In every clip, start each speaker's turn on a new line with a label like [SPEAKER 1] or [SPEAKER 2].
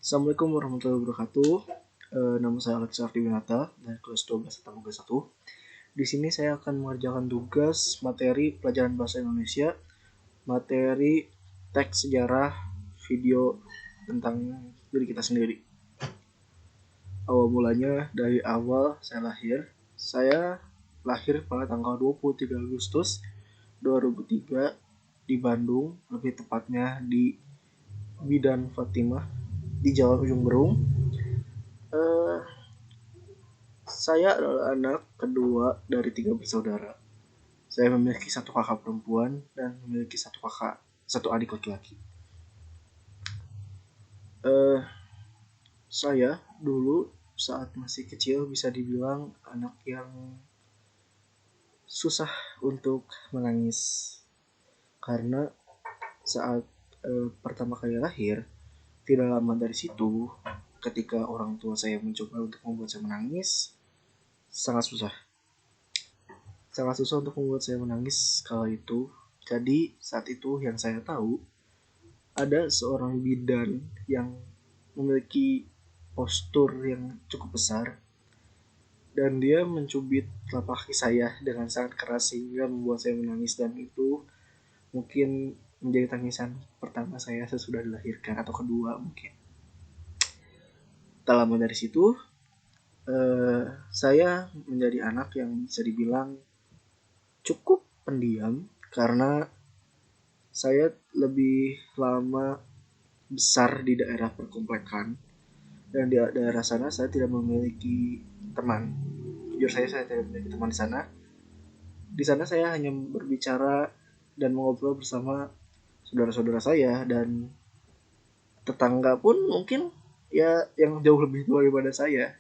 [SPEAKER 1] Assalamualaikum warahmatullahi wabarakatuh. Nama saya Alex Ardiwinata dari kelas 12 Tangga 1. Di sini saya akan mengerjakan tugas materi pelajaran bahasa Indonesia, materi teks sejarah, video tentang diri kita sendiri. Awal mulanya dari awal saya lahir. Saya lahir pada tanggal 23 Agustus 2003 di Bandung, lebih tepatnya di Bidan Fatimah di Jalan Ujung Berung. Saya adalah anak kedua dari 3 bersaudara. Saya memiliki 1 kakak perempuan dan memiliki 1 adik laki-laki. Saya dulu saat masih kecil bisa dibilang anak yang susah untuk menangis. Karena saat pertama kali lahir, tidak lama dari situ, ketika orang tua saya mencoba untuk membuat saya menangis, sangat susah untuk membuat saya menangis kala itu. Jadi saat itu yang saya tahu, ada seorang bidan yang memiliki postur yang cukup besar, dan dia mencubit telapak kaki saya dengan sangat keras sehingga membuat saya menangis, dan itu mungkin menjadi tangisan pertama saya sesudah dilahirkan, atau kedua mungkin. Tak lama dari situ, saya menjadi anak yang bisa dibilang cukup pendiam, karena saya lebih lama besar di daerah perkomplekan, dan di daerah sana saya tidak memiliki teman. Jujur saya tidak memiliki teman di sana. Di sana saya hanya berbicara dan mengobrol bersama saudara-saudara saya, dan tetangga pun mungkin ya yang jauh lebih tua daripada saya.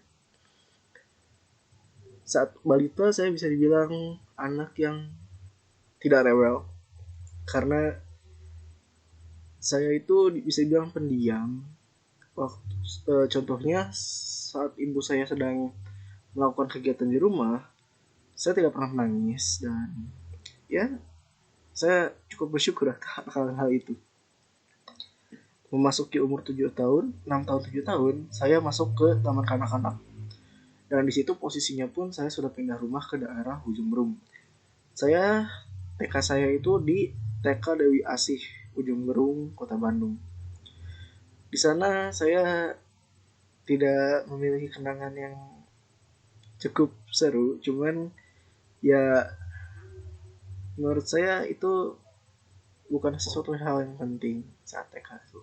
[SPEAKER 1] Saat balita saya bisa dibilang anak yang tidak rewel, karena saya itu bisa dibilang pendiam. Contohnya saat ibu saya sedang melakukan kegiatan di rumah, saya tidak pernah menangis, dan ya saya cukup bersyukur akan hal itu. Memasuki umur 7 tahun, 6 tahun 7 tahun, saya masuk ke taman kanak-kanak. Dan di situ posisinya pun saya sudah pindah rumah ke daerah Ujung Berung. TK saya itu di TK Dewi Asih, Ujung Berung, Kota Bandung. Di sana saya tidak memiliki kenangan yang cukup seru, cuman ya menurut saya itu bukan sesuatu hal yang penting saat TK itu.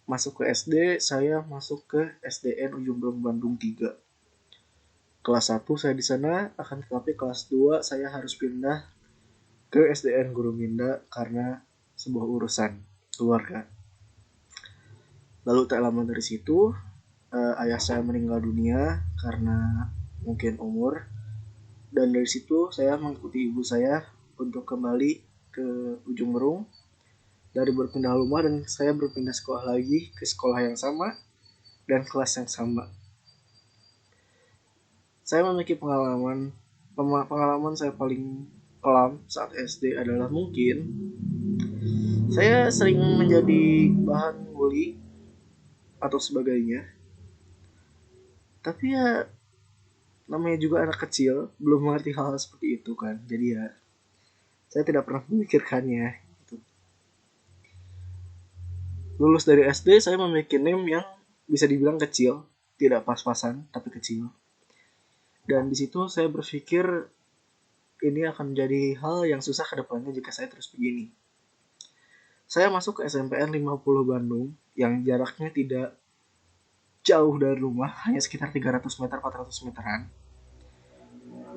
[SPEAKER 1] Masuk ke SD, saya masuk ke SDN Ujung Berung Bandung 3. Kelas 1 saya di sana, akan tetapi kelas 2 saya harus pindah ke SDN Guru Minda karena sebuah urusan keluarga. Lalu tak lama dari situ, ayah saya meninggal dunia karena mungkin umur, dan dari situ saya mengikuti ibu saya untuk kembali ke Ujung Berung. Dari berpindah rumah, dan saya berpindah sekolah lagi ke sekolah yang sama dan kelas yang sama. Saya memiliki pengalaman saya paling kelam saat SD adalah mungkin saya sering menjadi bahan bully atau sebagainya. Tapi ya namanya juga anak kecil, belum mengerti hal seperti itu kan. Jadi ya saya tidak pernah memikirkannya gitu. Lulus dari SD, saya memiliki name yang bisa dibilang kecil, tidak pas-pasan tapi kecil. Dan di situ saya berpikir ini akan menjadi hal yang susah ke depannya jika saya terus begini. Saya masuk ke SMPN 50 Bandung yang jaraknya tidak jauh dari rumah, hanya sekitar 300 meter, 400 meteran.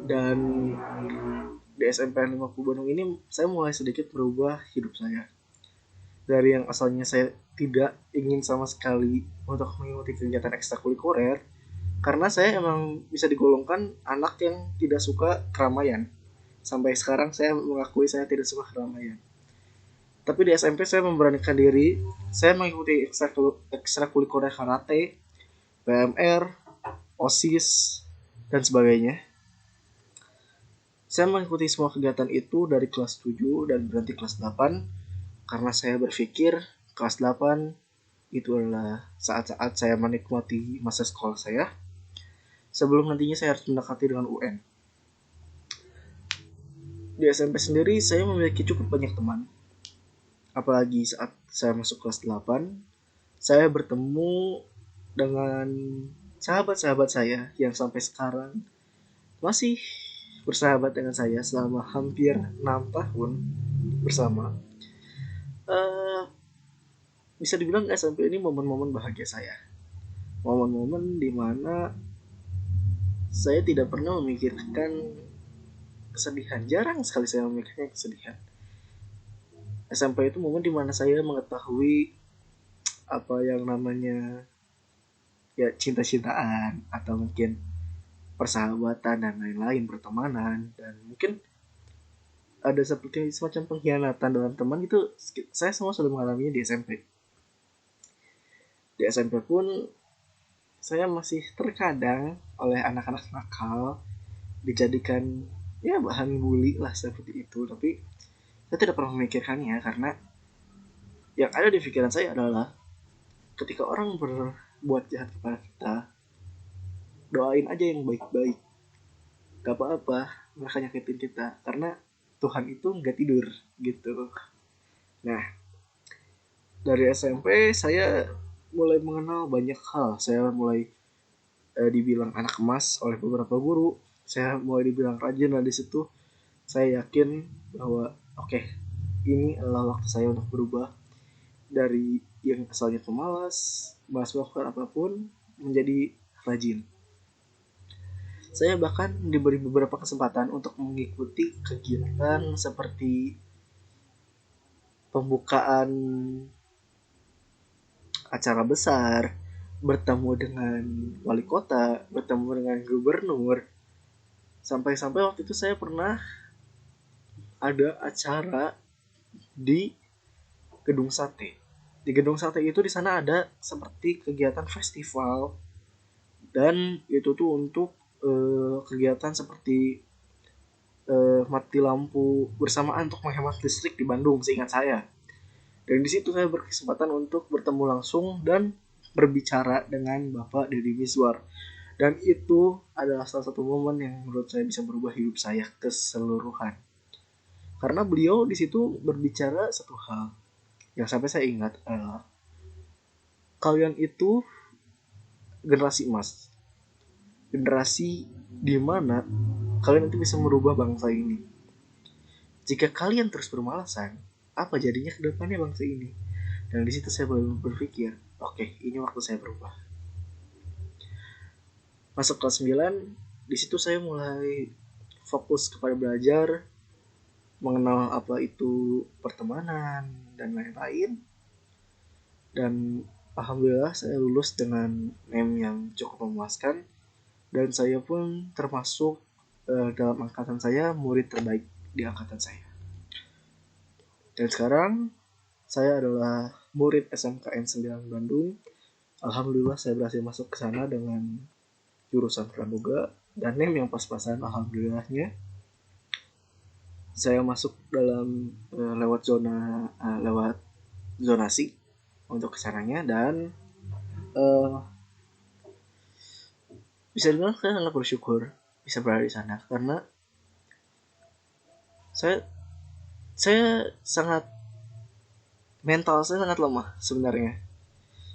[SPEAKER 1] Dan di SMPN 50 Bandung ini saya mulai sedikit berubah hidup saya. Dari yang asalnya saya tidak ingin sama sekali untuk mengikuti kegiatan ekstrakurikuler, karena saya emang bisa digolongkan anak yang tidak suka keramaian. Sampai sekarang saya mengakui saya tidak suka keramaian. Tapi di SMP saya memberanikan diri, saya mengikuti ekstrakurikuler karate, PMR, OSIS, dan sebagainya. Saya mengikuti semua kegiatan itu dari kelas 7 dan berhenti kelas 8, karena saya berpikir kelas 8 itu adalah saat-saat saya menikmati masa sekolah saya sebelum nantinya saya harus mendekati dengan UN. Di SMP sendiri saya memiliki cukup banyak teman. Apalagi saat saya masuk kelas 8, saya bertemu dengan sahabat-sahabat saya yang sampai sekarang masih bersahabat dengan saya selama hampir 6 tahun bersama. Uh, Bisa dibilang SMP ini momen-momen bahagia saya. Momen-momen dimana saya tidak pernah memikirkan kesedihan. Jarang sekali saya memikirkan kesedihan. SMP itu momen dimana saya mengetahui apa yang namanya ya cinta-cintaan atau mungkin persahabatan dan lain-lain, pertemanan, dan mungkin ada seperti semacam pengkhianatan dalam teman itu. Saya semua sudah mengalaminya di SMP. Di SMP pun saya masih terkadang oleh anak-anak nakal dijadikan ya bahan bully lah seperti itu, tapi saya tidak pernah memikirkannya karena yang ada di pikiran saya adalah ketika orang berbuat jahat kepada kita, doain aja yang baik-baik, gak apa-apa mereka nyakitin kita karena Tuhan itu nggak tidur gitu. Nah, dari SMP saya mulai mengenal banyak hal. Saya mulai dibilang anak emas oleh beberapa guru. Saya mulai dibilang rajin, dan di situ saya yakin bahwa oke, ini adalah waktu saya untuk berubah dari yang asalnya pemalas, malas melakukan apapun, menjadi rajin. Saya bahkan diberi beberapa kesempatan untuk mengikuti kegiatan seperti pembukaan acara besar, bertemu dengan wali kota, bertemu dengan gubernur. Sampai-sampai waktu itu saya pernah ada acara di Gedung Sate. Di Gedung Sate itu di sana ada seperti kegiatan festival, dan itu tuh untuk kegiatan seperti mati lampu bersamaan untuk menghemat listrik di Bandung, seingat saya. Dan di situ saya berkesempatan untuk bertemu langsung dan berbicara dengan Bapak Deddy Mizwar. Dan itu adalah salah satu momen yang menurut saya bisa berubah hidup saya keseluruhan. Karena beliau di situ berbicara satu hal yang sampai saya ingat adalah kalian itu generasi emas. Generasi di mana kalian itu bisa merubah bangsa ini. Jika kalian terus bermalasan, apa jadinya ke depannya bangsa ini? Dan di situ saya mulai berpikir, oke, ini waktu saya berubah. Masuk kelas 9, di situ saya mulai fokus kepada belajar, mengenal apa itu pertemanan dan lain-lain. Dan alhamdulillah saya lulus dengan name yang cukup memuaskan, dan saya pun termasuk dalam angkatan saya murid terbaik di angkatan saya. Dan sekarang saya adalah murid SMKN 9 Bandung. Alhamdulillah saya berhasil masuk ke sana dengan jurusan pramuga dan name yang pas-pasan, alhamdulillahnya. Saya masuk dalam lewat zonasi untuk kesananya, dan bisa dibilang saya sangat bersyukur bisa berada di sana karena saya sangat mental saya sangat lemah sebenarnya.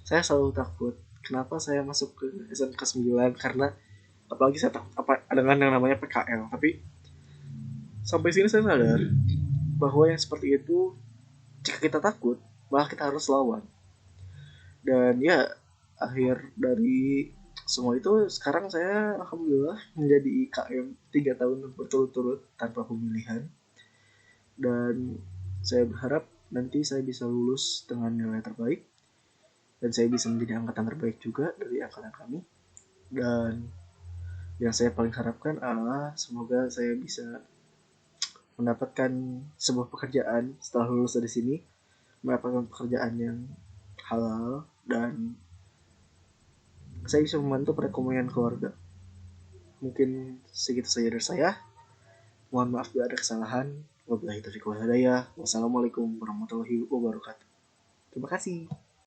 [SPEAKER 1] Saya selalu takut kenapa saya masuk ke SMK 9, karena apalagi saya takut dengan yang namanya PKL. Tapi sampai sini saya sadar bahwa yang seperti itu, jika kita takut malah kita harus lawan. Dan ya, akhir dari semua itu sekarang saya alhamdulillah menjadi IKM 3 tahun berturut-turut tanpa pemilihan. Dan saya berharap nanti saya bisa lulus dengan nilai terbaik dan saya bisa menjadi angkatan terbaik juga dari angkatan kami. Dan yang saya paling harapkan adalah semoga saya bisa mendapatkan sebuah pekerjaan setelah lulus dari sini, mendapatkan pekerjaan yang halal, dan saya bisa membantu perekonomian keluarga. Mungkin segitu saja dari saya. Mohon maaf bila ada kesalahan. Wabillahi taufiq wal hidayah. Wassalamualaikum warahmatullahi wabarakatuh. Terima kasih.